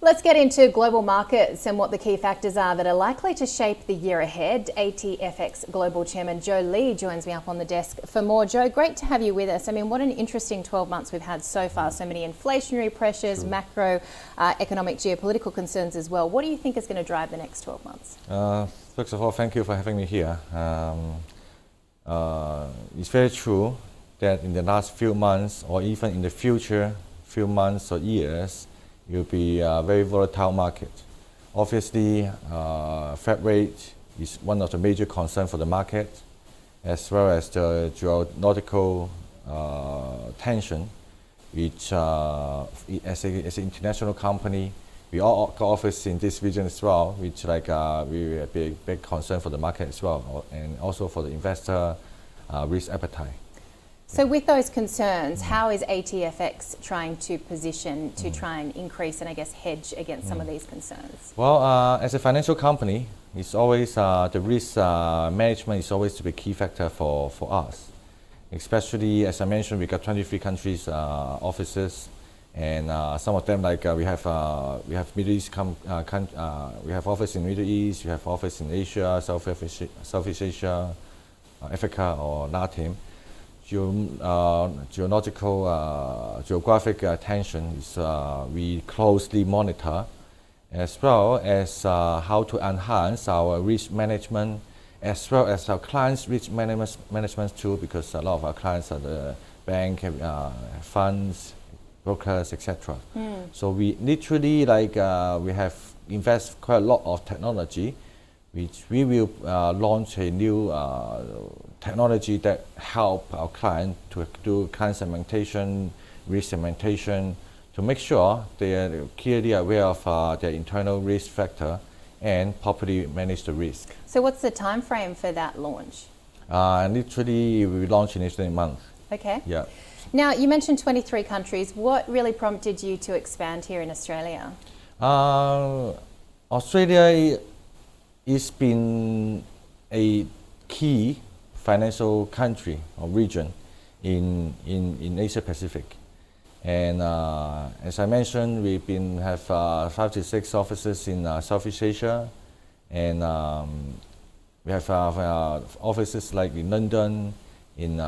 Let's get into global markets and what the key factors are that are likely to shape the year ahead. ATFX Global Chairman Joe Lee joins me up on the desk for more. Joe, great to have you with us. I mean, what an interesting 12 months we've had so far. So many inflationary pressures, macro, economic, geopolitical concerns as well. What do you think is going to drive the next 12 months? First of all, thank you for having me here. It's very true that in the last few months, or even in the future few months or years, it will be a very volatile market. Obviously, Fed rate is one of the major concerns for the market, as well as the geopolitical tension, which as an international company, we all got office in this region as well, which we a big concern for the market as well, and also for the investor risk appetite. So with those concerns, how is ATFX trying to position to try and increase and I guess hedge against some of these concerns? Well, as a financial company, it's always the risk management is always the key factor for us. Especially, as I mentioned, we got 23 countries offices, and some of them we have Middle East we have office in Middle East, we have office in Asia, Southeast Asia, Africa or Latin. Geographic tension is we closely monitor, as well as how to enhance our risk management, as well as our clients' risk management too, because a lot of our clients are the bank, funds, brokers, etc. So we literally we have invest quite a lot of technology, which we will launch a new technology that help our client to do client segmentation, risk segmentation, to make sure they are clearly aware of their internal risk factor and properly manage the risk. So what's the time frame for that launch? Literally, we launch in a month. Okay. Yeah. Now, you mentioned 23 countries. What really prompted you to expand here in Australia? Australia has been a key financial country or region in Asia Pacific, and as I mentioned, we have 5 to 6 offices in Southeast Asia, and we have offices like in London, in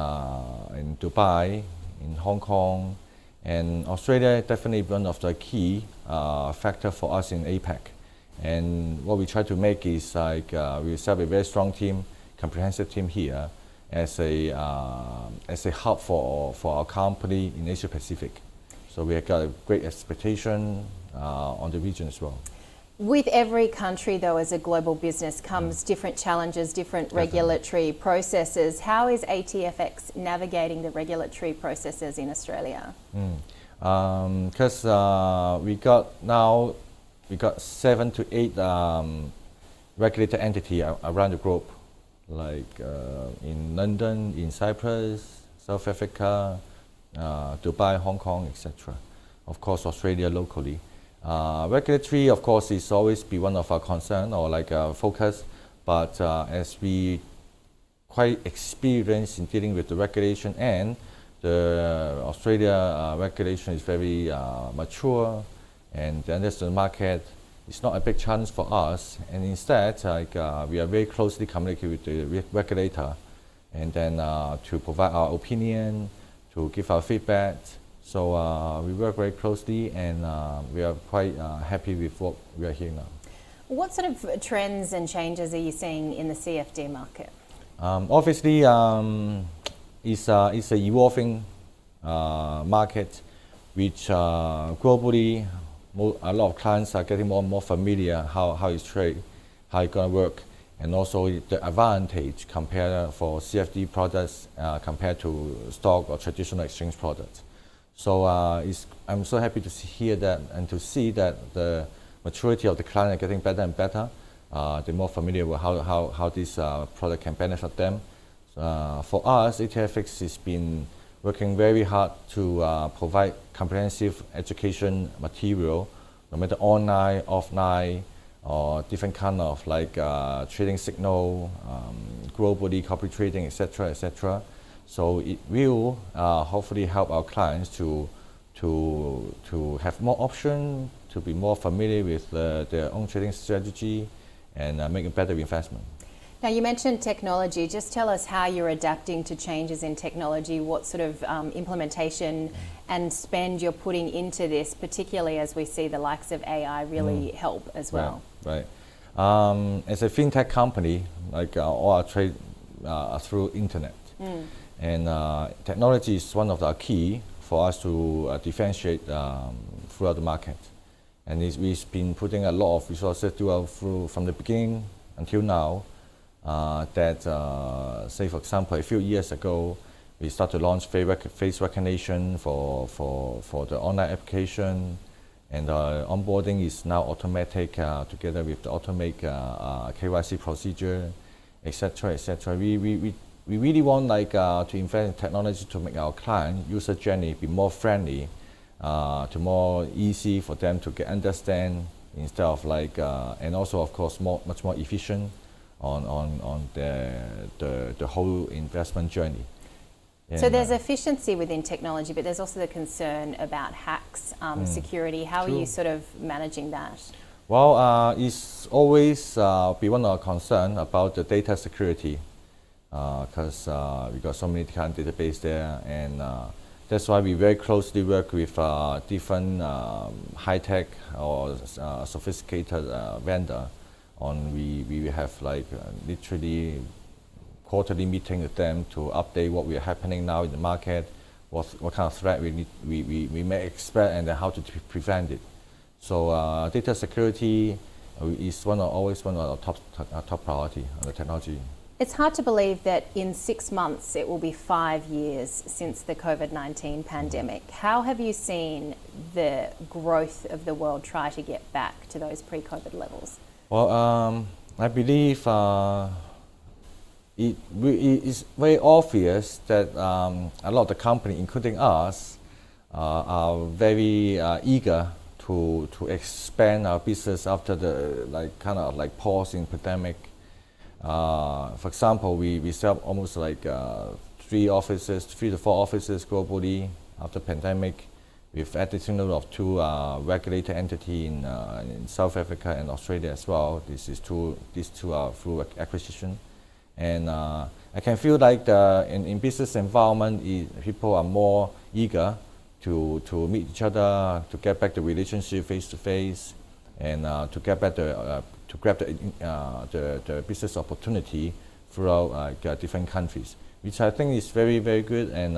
Dubai, in Hong Kong, and Australia definitely one of the key factor for us in APAC. And what we try to make is we set up a very strong team, comprehensive team here as a hub for our company in Asia Pacific. So we have got a great expectation on the region as well. With every country, though, as a global business comes different challenges, different regulatory processes. How is ATFX navigating the regulatory processes in Australia? Because we got 7 to 8 regulated entities around the globe, like in London, in Cyprus, South Africa, Dubai, Hong Kong, etc. Of course, Australia locally. Regulatory, of course, is always be one of our concern or focus, but as we quite experienced in dealing with the regulation, and the Australia regulation is very mature, and then there's the market. It's not a big challenge for us, and instead, we are very closely communicating with the regulator, and then to provide our opinion, to give our feedback. So we work very closely, and we are quite happy with what we are here now. What sort of trends and changes are you seeing in the CFD market? Obviously, it's an evolving market, which globally, a lot of clients are getting more and more familiar how it's trade, how it's going to work, and also the advantage compared for CFD products compared to stock or traditional exchange products. So I'm so happy to hear that and to see that the maturity of the client are getting better and better. They're more familiar with how this product can benefit them. For us, ATFX has been working very hard to provide comprehensive education material, no matter online, offline, or different kind of trading signal, globally, copy trading, etc., etc. So it will hopefully help our clients to have more options, to be more familiar with their own trading strategy and make a better investment. Now, you mentioned technology. Just tell us how you're adapting to changes in technology, what sort of implementation and spend you're putting into this, particularly as we see the likes of AI really help as well. Right. As a fintech company, like all our trade are through internet. And technology is one of the key for us to differentiate throughout the market. And we've been putting a lot of resources through from the beginning until now. Say for example, a few years ago, we started to launch face recognition for the online application, and onboarding is now automatic together with the automatic KYC procedure, etc., etc. We really want to invest in technology to make our client user journey be more friendly, to more easy for them to understand, instead of and also of course much more efficient on the whole investment journey. So there's efficiency within technology, but there's also the concern about hacks, security. How are you sort of managing that? Well, it's always be one of our concern about the data security, because we got so many kind of database there, and that's why we very closely work with different high-tech or sophisticated vendor. We have literally quarterly meeting with them to update what we are happening now in the market, what kind of threat we may expect, and then how to prevent it. So data security is always one of our top priority on the technology. It's hard to believe that in 6 months it will be 5 years since the COVID-19 pandemic. How have you seen the growth of the world try to get back to those pre-COVID levels? Well, I believe it is very obvious that a lot of the company, including us, are very eager to expand our business after the pause in pandemic. For example, we set up almost 3 to 4 offices globally after pandemic. We've additional of 2 regulated entity in South Africa and Australia as well. These two are through acquisition, and I can feel like in business environment, people are more eager to meet each other, to get back the relationship face to face, and to get back to grab the business opportunity throughout different countries, which I think is very, very good. And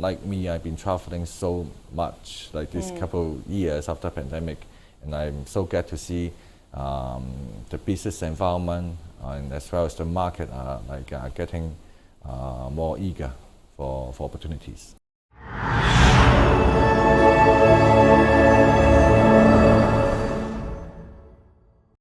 like me, I've been traveling so much this couple years after pandemic, and I'm so glad to see the business environment and as well as the market are getting more eager for opportunities.